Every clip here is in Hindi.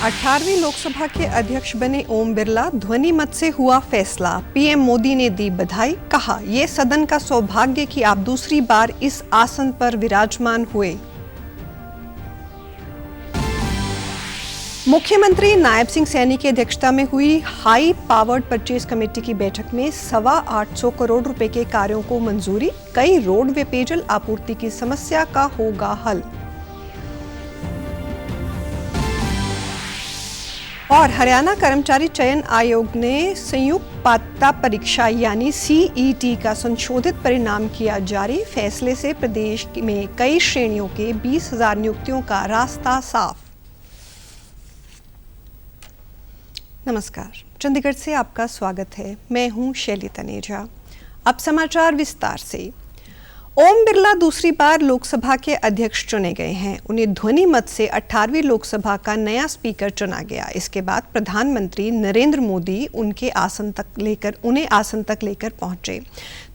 18वीं लोकसभा के अध्यक्ष बने ओम बिरला, ध्वनि मत से हुआ फैसला। पीएम मोदी ने दी बधाई, कहा ये सदन का सौभाग्य कि आप दूसरी बार इस आसन पर विराजमान हुए। मुख्यमंत्री नायब सिंह सैनी की अध्यक्षता में हुई हाई पावर्ड परचेज कमेटी की बैठक में 825 करोड़ रुपए के कार्यों को मंजूरी। कई रोड व पेयजल आपूर्ति की समस्या का होगा हल। और हरियाणा कर्मचारी चयन आयोग ने संयुक्त पात्रता परीक्षा यानी सीईटी का संशोधित परिणाम किया जारी। फैसले से प्रदेश में कई श्रेणियों के 20,000 नियुक्तियों का रास्ता साफ। नमस्कार, चंडीगढ़ से आपका स्वागत है। मैं हूं शैली तनेजा। अब समाचार विस्तार से। ओम बिरला दूसरी बार लोकसभा के अध्यक्ष चुने गए हैं। उन्हें ध्वनि मत से 18वीं लोकसभा का नया स्पीकर चुना गया। इसके बाद प्रधानमंत्री नरेंद्र मोदी उन्हें आसन तक लेकर पहुंचे।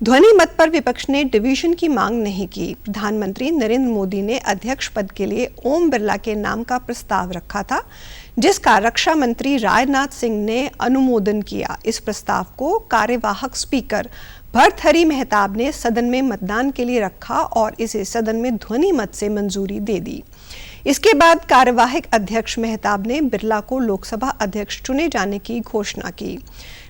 ध्वनि मत पर विपक्ष ने डिवीजन की मांग नहीं की। प्रधानमंत्री नरेंद्र मोदी ने अध्यक्ष पद के लिए ओम बिरला के नाम का प्रस्ताव रखा था, जिसका रक्षा मंत्री राजनाथ सिंह ने अनुमोदन किया। इस प्रस्ताव को कार्यवाहक स्पीकर भर्तृहरि मेहताब ने सदन में मतदान के लिए रखा और इसे सदन में ध्वनि मत से मंजूरी दे दी। इसके बाद कार्यवाहक अध्यक्ष मेहताब ने बिरला को लोकसभा अध्यक्ष चुने जाने की घोषणा की।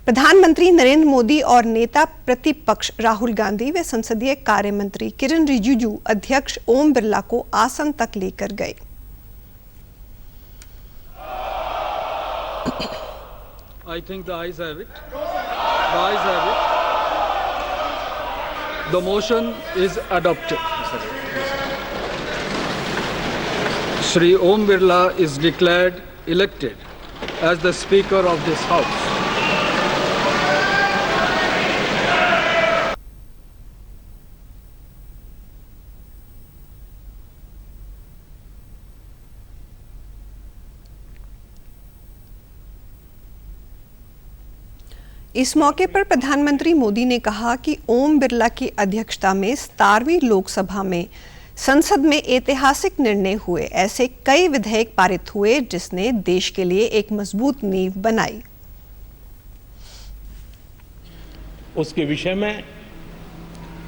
प्रधानमंत्री नरेंद्र मोदी और नेता प्रतिपक्ष राहुल गांधी व संसदीय कार्य मंत्री किरण रिजिजू अध्यक्ष ओम बिरला को आसन तक लेकर गए। I think the ayes have it. The ayes have it. The motion is adopted. Shri Om Birla is declared elected as the Speaker of this House. इस मौके पर प्रधानमंत्री मोदी ने कहा कि ओम बिरला की अध्यक्षता में 17वीं लोकसभा में संसद में ऐतिहासिक निर्णय हुए। ऐसे कई विधेयक पारित हुए जिसने देश के लिए एक मजबूत नींव बनाई। उसके विषय में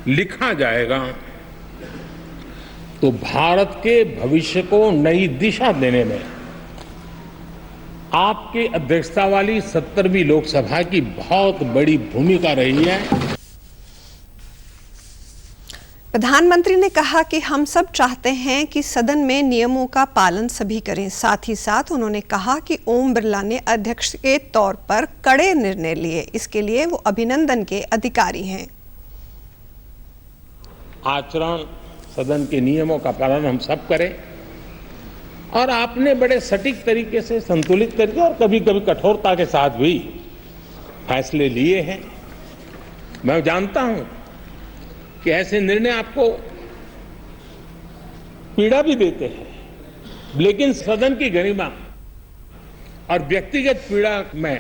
लिखा जाएगा तो भारत के भविष्य को नई दिशा देने में आपकी अध्यक्षता वाली 17वीं लोकसभा की बहुत बड़ी भूमिका रही है। प्रधानमंत्री ने कहा कि हम सब चाहते हैं कि सदन में नियमों का पालन सभी करें। साथ ही साथ उन्होंने कहा कि ओम बिरला ने अध्यक्ष के तौर पर कड़े निर्णय लिए, इसके लिए वो अभिनंदन के अधिकारी हैं। आचरण सदन के नियमों का पालन हम सब करें और आपने बड़े सटीक तरीके से संतुलित करके और कभी कभी कठोरता के साथ भी फैसले लिए हैं। मैं जानता हूं कि ऐसे निर्णय आपको पीड़ा भी देते हैं, लेकिन सदन की गरिमा और व्यक्तिगत पीड़ा में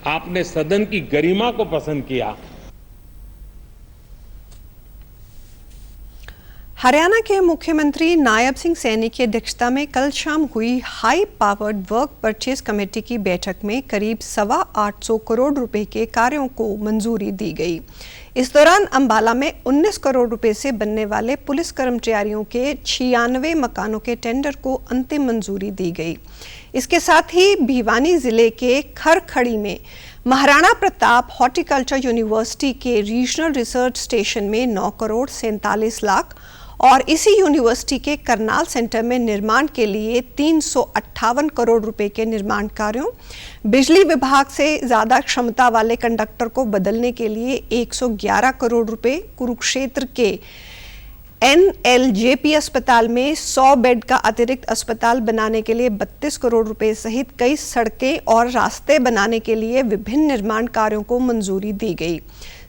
आपने सदन की गरिमा को पसंद किया। हरियाणा के मुख्यमंत्री नायब सिंह सैनी की अध्यक्षता में कल शाम हुई high powered work purchase committee की बैठक में करीब 825 करोड़ रुपए के कार्यों को मंजूरी दी गई। इस दौरान अंबाला में 19 करोड़ रुपए से बनने वाले पुलिस कर्मचारियों के 96 मकानों के टेंडर को अंतिम मंजूरी दी गई। इसके साथ ही भिवानी जिले के खरखड़ी में महाराणा प्रताप हॉर्टिकल्चर यूनिवर्सिटी के रीजनल रिसर्च स्टेशन में 9 करोड़ 47 लाख और इसी यूनिवर्सिटी के करनाल सेंटर में निर्माण के लिए 358 करोड़ रुपए के निर्माण कार्यों, बिजली विभाग से ज्यादा क्षमता वाले कंडक्टर को बदलने के लिए 111 करोड़ रुपए, कुरुक्षेत्र के NLJP अस्पताल में 100 बेड का अतिरिक्त अस्पताल बनाने के लिए 32 करोड़ रुपए सहित कई सड़कें और रास्ते बनाने के लिए विभिन्न निर्माण कार्यों को मंजूरी दी गई।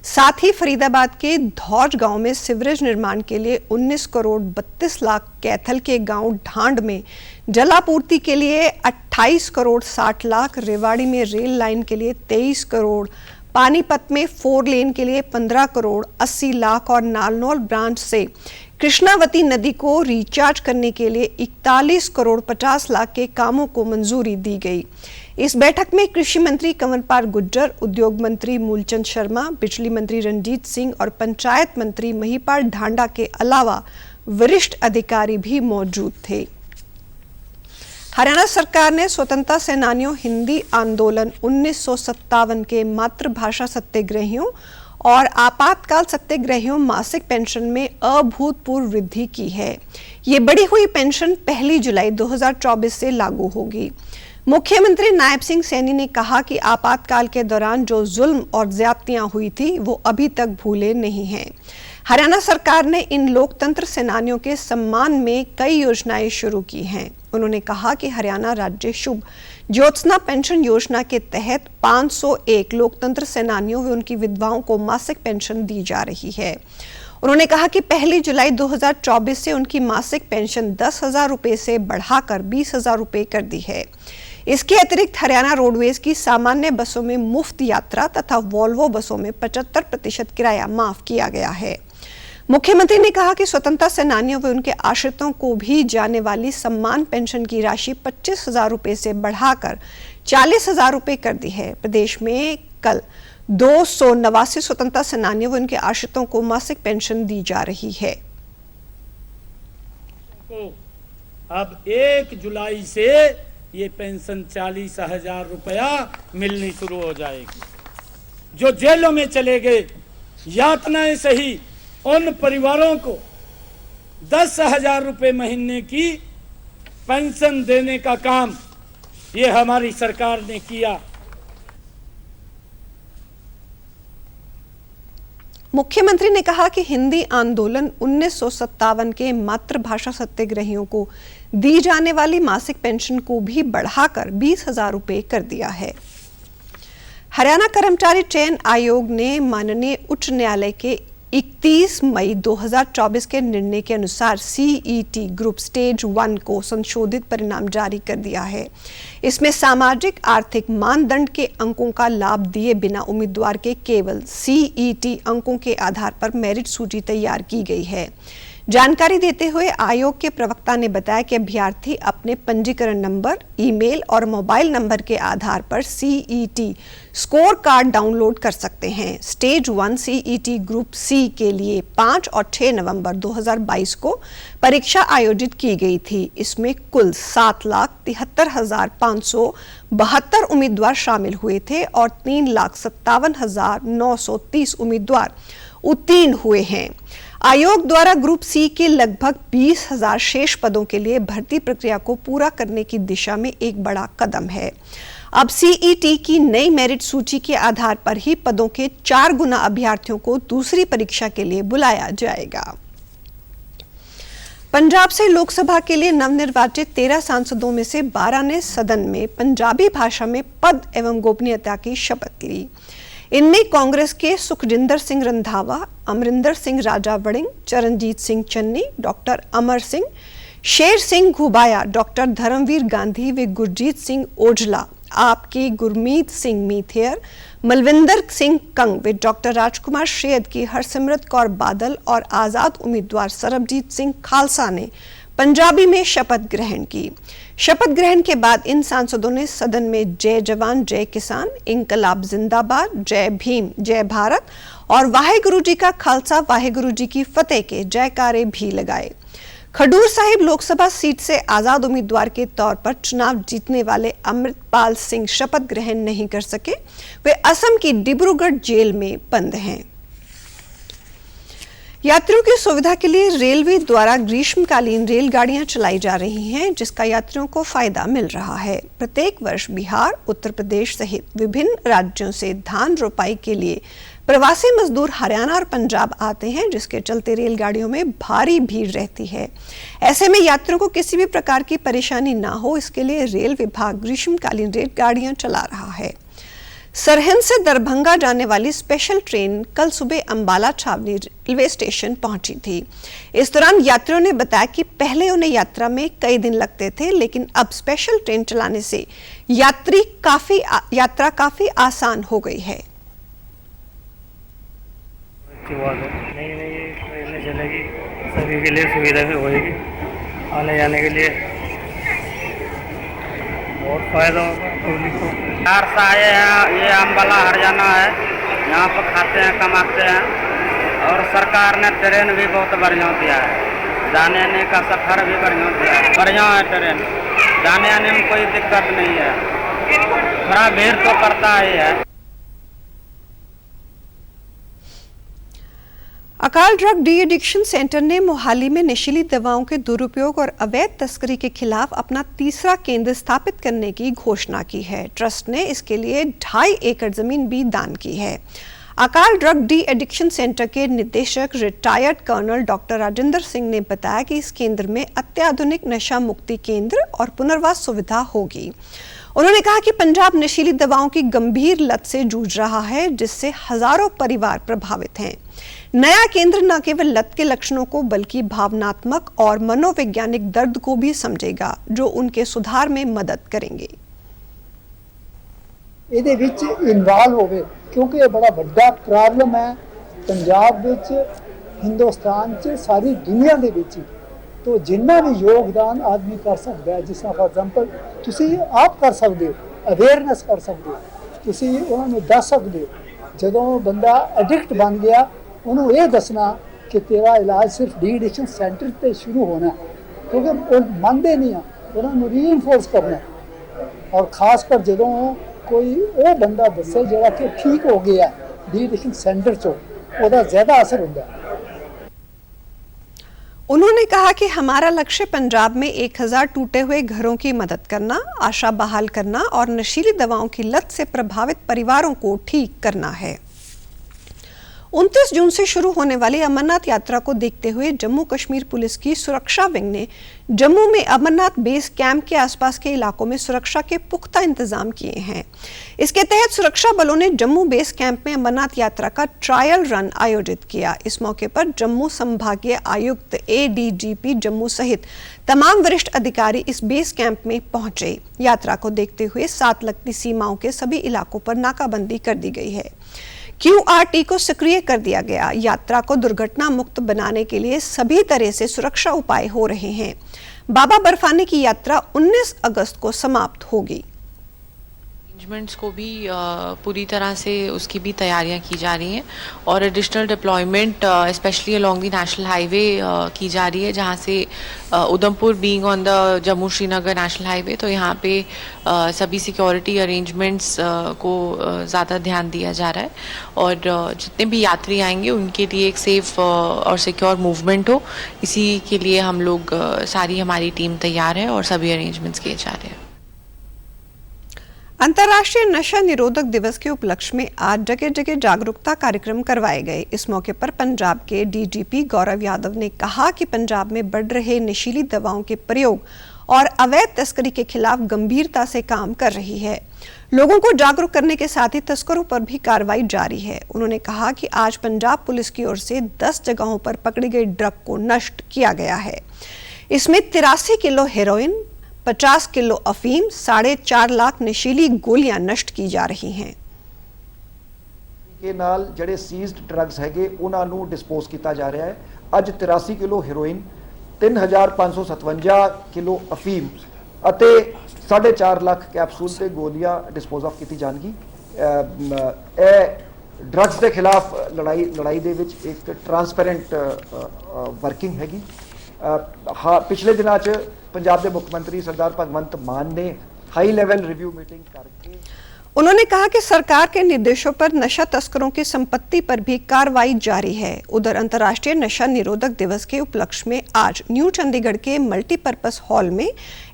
साथ ही फरीदाबाद के धौज गांव में सीवरेज निर्माण के लिए 19 करोड़ 32 लाख, कैथल के गांव ढांड में जलापूर्ति के लिए 28 करोड़ 60 लाख, रेवाड़ी में रेल लाइन के लिए 23 करोड़ पानीपत में 4 लेन के लिए 15 करोड़ 80 लाख और नारनौल ब्रांच से कृष्णावती नदी को रिचार्ज करने के लिए 41 करोड़ 50 लाख के कामों को मंजूरी दी गई। इस बैठक में कृषि मंत्री कंवरपाल गुर्जर, उद्योग मंत्री मूलचंद शर्मा, बिजली मंत्री रणजीत सिंह और पंचायत मंत्री महिपाल ढांडा के अलावा वरिष्ठ अधिकारी भी मौजूद थे। हरियाणा सरकार ने स्वतंत्रता सेनानियों, हिंदी आंदोलन 1957 के मातृभाषा सत्याग्रहियों और आपातकाल सत्याग्रहियों मासिक पेंशन में अभूतपूर्व वृद्धि की है। ये बढ़ी हुई पेंशन 1 जुलाई 2024 से लागू होगी। मुख्यमंत्री नायब सिंह सैनी ने कहा कि आपातकाल के दौरान जो जुल्म और ज्यादतियां हुई थी वो अभी तक भूले नहीं हैं। हरियाणा सरकार ने इन लोकतंत्र सेनानियों के सम्मान में कई योजनाएं शुरू की हैं। उन्होंने कहा कि हरियाणा राज्य शुभ ज्योत्सना पेंशन योजना के तहत 501 लोकतंत्र सेनानियों व उनकी विधवाओं को मासिक पेंशन दी जा रही है। उन्होंने कहा कि 1 जुलाई 2024 से उनकी मासिक पेंशन 10,000 रुपए से बढ़ाकर 20,000 रुपए कर दी है। इसके अतिरिक्त हरियाणा रोडवेज की सामान्य बसों में मुफ्त यात्रा तथा वॉल्वो बसों में 75% किराया माफ किया गया है। मुख्यमंत्री ने कहा कि स्वतंत्रता सेनानियों व उनके आश्रितों को भी जाने वाली सम्मान पेंशन की राशि 25,000 रुपए से बढ़ाकर 40,000 रुपए कर दी है। प्रदेश में कल 289 स्वतंत्रता सेनानियों व उनके आश्रितों को मासिक पेंशन दी जा रही है। अब 1 जुलाई से ये पेंशन 40,000 रुपया मिलनी शुरू हो जाएगी। जो जेलों में चले गए यातनाएं सही उन परिवारों को 10,000 रुपए महीने की पेंशन देने का काम ये हमारी सरकार ने किया। मुख्यमंत्री ने कहा कि हिंदी आंदोलन 1957 के मातृभाषा सत्याग्रहियों को दी जाने वाली मासिक पेंशन को भी बढ़ाकर 20,000 रुपए कर दिया है। हरियाणा कर्मचारी चयन आयोग ने माननीय उच्च न्यायालय के 31 मई 2024 के निर्णय के अनुसार सीईटी ग्रुप स्टेज 1 को संशोधित परिणाम जारी कर दिया है। इसमें सामाजिक आर्थिक मानदंड के अंकों का लाभ दिए बिना उम्मीदवार के केवल सीईटी अंकों के आधार पर मेरिट सूची तैयार की गई है। जानकारी देते हुए आयोग के प्रवक्ता ने बताया कि अभ्यर्थी अपने पंजीकरण नंबर, ईमेल और मोबाइल नंबर के आधार पर सीईटी स्कोर कार्ड डाउनलोड कर सकते हैं। स्टेज 1 सीईटी ग्रुप सी के लिए 5 और 6 नवंबर 2022 को परीक्षा आयोजित की गई थी। इसमें कुल 7,73,572 उम्मीदवार शामिल हुए थे और 3,57,930 उम्मीदवार उत्तीर्ण हुए हैं। आयोग द्वारा ग्रुप सी के लगभग 20,000 शेष पदों के लिए भर्ती प्रक्रिया को पूरा करने की दिशा में एक बड़ा कदम है। अब सीईटी की नई मेरिट सूची के आधार पर ही पदों के 4 गुना अभ्यर्थियों को दूसरी परीक्षा के लिए बुलाया जाएगा। पंजाब से लोकसभा के लिए नवनिर्वाचित 13 सांसदों में से 12 ने सदन में पंजाबी भाषा में पद एवं गोपनीयता की शपथ ली। इनमें कांग्रेस के सुखजिंदर सिंह रंधावा, अमरिंदर सिंह राजा वड़िंग, चरणजीत सिंह चन्नी, डॉक्टर अमर सिंह, शेर सिंह घुबाया, डॉक्टर धर्मवीर गांधी व गुरजीत सिंह ओझला, आपके गुरमीत सिंह मीथेर, मलविंदर सिंह कंग व डॉक्टर राजकुमार शेद की हरसिमरत कौर बादल और आजाद उम्मीदवार सरबजीत सिंह खालसा ने पंजाबी में शपथ ग्रहण की। शपथ ग्रहण के बाद इन सांसदों ने सदन में जय जवान जय किसान, इंकलाब जिंदाबाद, जय भीम जय भारत और वाहेगुरु जी का खालसा वाहेगुरु जी की फतेह के जयकारे भी लगाए। खडूर साहिब लोकसभा सीट से आजाद उम्मीदवार के तौर पर चुनाव जीतने वाले अमृतपाल सिंह शपथ ग्रहण नहीं कर सके। वे असम की डिब्रूगढ़ जेल में बंद हैं। यात्रियों की सुविधा के लिए रेलवे द्वारा ग्रीष्मकालीन रेलगाड़ियां चलाई जा रही हैं, जिसका यात्रियों को फायदा मिल रहा है। प्रत्येक वर्ष बिहार, उत्तर प्रदेश सहित विभिन्न राज्यों से धान रोपाई के लिए प्रवासी मजदूर हरियाणा और पंजाब आते हैं, जिसके चलते रेलगाड़ियों में भारी भीड़ रहती है। ऐसे में यात्रियों को किसी भी प्रकार की परेशानी ना हो, इसके लिए रेल विभाग ग्रीष्मकालीन रेलगाड़ियां चला रहा है। सरहिंद से दरभंगा जाने वाली स्पेशल ट्रेन कल सुबह अंबाला छावनी रेलवे स्टेशन पहुंची थी। इस दौरान यात्रियों ने बताया कि पहले उन्हें यात्रा में कई दिन लगते थे, लेकिन अब स्पेशल ट्रेन चलाने से यात्रा काफी आसान हो गई है। अच्छी बात है। नई नई ट्रेनें चलेगी, सभी के लिए सुविधा भी होगी, आने जाने के लिए बहुत फ़ायदा होगा पब्लिक को। बिहार से आए हैं, ये अम्बाला हरियाणा है, यहाँ पर खाते हैं कमाते हैं। और सरकार ने ट्रेन भी बहुत बढ़िया दिया है, जाने आने का सफ़र भी बढ़िया दिया है। बढ़िया है ट्रेन, जाने आने में कोई दिक्कत नहीं है, थोड़ा भीड़ तो करता ही है। अकाल ड्रग डी एडिक्शन सेंटर ने मोहाली में नशीली दवाओं के दुरुपयोग और अवैध तस्करी के खिलाफ अपना तीसरा केंद्र स्थापित करने की घोषणा की है। ट्रस्ट ने इसके लिए 2.5 एकड़ जमीन भी दान की है। अकाल ड्रग डी एडिक्शन सेंटर के निदेशक retired colonel doctor Rajendra Singh ने बताया कि इस केंद्र में अत्याधुनिक नशा मुक्ति केंद्र और पुनर्वास सुविधा होगी। उन्होंने कहा कि पंजाब नशीली दवाओं की गंभीर लत से जूझ रहा है, जिससे हजारों परिवार प्रभावित हैं। नया केंद्र न केवल लत के लक्षणों को बल्कि भावनात्मक और मनोवैज्ञानिक दर्द को भी समझेगा, जो उनके सुधार में मदद करेंगे। ਇਹਦੇ ਵਿੱਚ ਇਨਵੋਲਵ ਹੋਵੇ ਕਿਉਂਕਿ ਇਹ ਬੜਾ ਵੱਡਾ ਪ੍ਰੋਬਲਮ ਹੈ ਪੰਜਾਬ ਵਿੱਚ, ਹਿੰਦੁਸਤਾਨ 'ਚ, ਸਾਰੀ ਦੁਨੀਆ ਦੇ ਵਿੱਚ। तो जिन्ना भी योगदान आदमी कर सकता है, जिस तरह फॉर एग्जांपल तुसी आप कर सकते हो, अवेयरनेस कर सकते हो, तुसी उन्होंने दस सकते हो। जदों बंदा एडिक्ट बन गया उन्होंने ये दसना कि तेरा इलाज सिर्फ डी एडिक्शन सेंटर से शुरू होना, क्योंकि वो मानते नहीं हैं, उन्होंने रीइंफोर्स करना। और खासकर जदों कोई वो बंदा दसे जोड़ा कि ठीक हो गया डी एडिक्शन सेंटर चो, उसका ज़्यादा असर होता है। उन्होंने कहा कि हमारा लक्ष्य पंजाब में 1000 टूटे हुए घरों की मदद करना, आशा बहाल करना और नशीली दवाओं की लत से प्रभावित परिवारों को ठीक करना है। 29 जून से शुरू होने वाली अमरनाथ यात्रा को देखते हुए जम्मू कश्मीर पुलिस की सुरक्षा विंग ने जम्मू में अमरनाथ बेस कैंप के आसपास के इलाकों में सुरक्षा के पुख्ता इंतजाम किए हैं। इसके तहत सुरक्षा बलों ने जम्मू बेस कैंप में अमरनाथ यात्रा का ट्रायल रन आयोजित किया। इस मौके पर जम्मू संभागीय आयुक्त ADGP जम्मू सहित तमाम वरिष्ठ अधिकारी इस बेस कैंप में पहुंचे। यात्रा को देखते हुए 7 लगती सीमाओं के सभी इलाकों पर नाकाबंदी कर दी गई है। QRT को सक्रिय कर दिया गया। यात्रा को दुर्घटना मुक्त बनाने के लिए सभी तरह से सुरक्षा उपाय हो रहे हैं। बाबा बर्फानी की यात्रा 19 अगस्त को समाप्त होगी। अरेंजमेंट्स को भी पूरी तरह से उसकी भी तैयारियां की जा रही हैं और additional deployment specially along the national highway की जा रही है, जहां से Udhampur being on the Jammu Srinagar national highway, तो यहाँ पे सभी सिक्योरिटी अरेंजमेंट्स को ज़्यादा ध्यान दिया जा रहा है और जितने भी यात्री आएंगे उनके लिए एक सेफ और सिक्योर मूवमेंट हो, इसी के लिए हम लोग सारी हमारी टीम तैयार है और सभी अरेंजमेंट्स किए जा रहे हैं। अंतर्राष्ट्रीय नशा निरोधक दिवस के उपलक्ष्य में आज जगह जगह जागरूकता कार्यक्रम करवाए गए। इस मौके पर पंजाब के DGP गौरव यादव ने कहा कि पंजाब में बढ़ रहे नशीली दवाओं के प्रयोग और अवैध तस्करी के खिलाफ गंभीरता से काम कर रही है। लोगों को जागरूक करने के साथ ही तस्करों पर भी कार्रवाई जारी है। उन्होंने कहा कि आज पंजाब पुलिस की ओर से 10 जगहों पर पकड़ी गई ड्रग को नष्ट किया गया है। इसमें 83 किलो हेरोइन, 50 किलो अफीम, 4.5 लाख नशीली गोलियां नष्ट की जा रही हैं। के नाल ਜਿਹੜੇ ਸੀਜ਼ਡ ਡਰੱਗਸ ਹੈਗੇ ਉਹਨਾਂ ਨੂੰ ਡਿਸਪੋਜ਼ ਕੀਤਾ ਜਾ ਰਿਹਾ ਹੈ। ਅੱਜ 83 ਕਿਲੋ ਹੈਰੋਇਨ, 3557 ਕਿਲੋ ਅਫੀਮ ਅਤੇ 4.5 ਲੱਖ ਕੈਪਸੂਲ ਤੇ ਗੋਲੀਆਂ ਡਿਸਪੋਜ਼ ਆਫ ਕੀਤੀ ਜਾਣਗੀ। ਇਹ ਡਰੱਗਸ ਦੇ ਖਿਲਾਫ ਲੜਾਈ ਦੇ ਵਿੱਚ ਇੱਕ ਟਰਾਂਸਪੇਰੈਂਟ ਵਰਕਿੰਗ ਹੈਗੀ। पिछले दिनों पंजाब के मुख्यमंत्री सरदार भगवंत मान ने हाई लेवल रिव्यू मीटिंग करके उन्होंने कहा कि सरकार के निर्देशों पर नशा तस्करों की संपत्ति पर भी कार्रवाई जारी है। उधर अंतर्राष्ट्रीय नशा निरोधक दिवस के उपलक्ष्य में आज न्यू चंडीगढ़ के मल्टीपर्पज हॉल में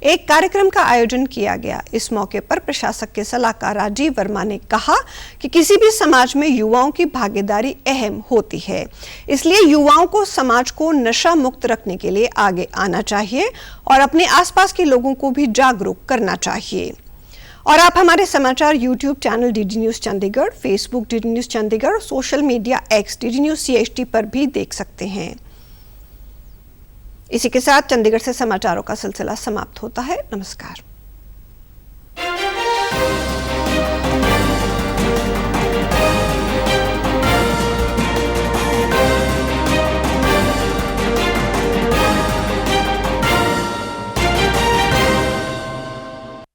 एक कार्यक्रम का आयोजन किया गया। इस मौके पर प्रशासक के सलाहकार राजीव वर्मा ने कहा कि किसी भी समाज में युवाओं की भागीदारी अहम होती है, इसलिए युवाओं को समाज को नशा मुक्त रखने के लिए आगे आना चाहिए और अपने आसपास के लोगों को भी जागरूक करना चाहिए। और आप हमारे समाचार YouTube channel DD news Chandigarh, Facebook DD news Chandigarh और social media X DD news CHT पर भी देख सकते हैं। इसी के साथ चंडीगढ़ से समाचारों का सिलसिला समाप्त होता है। नमस्कार।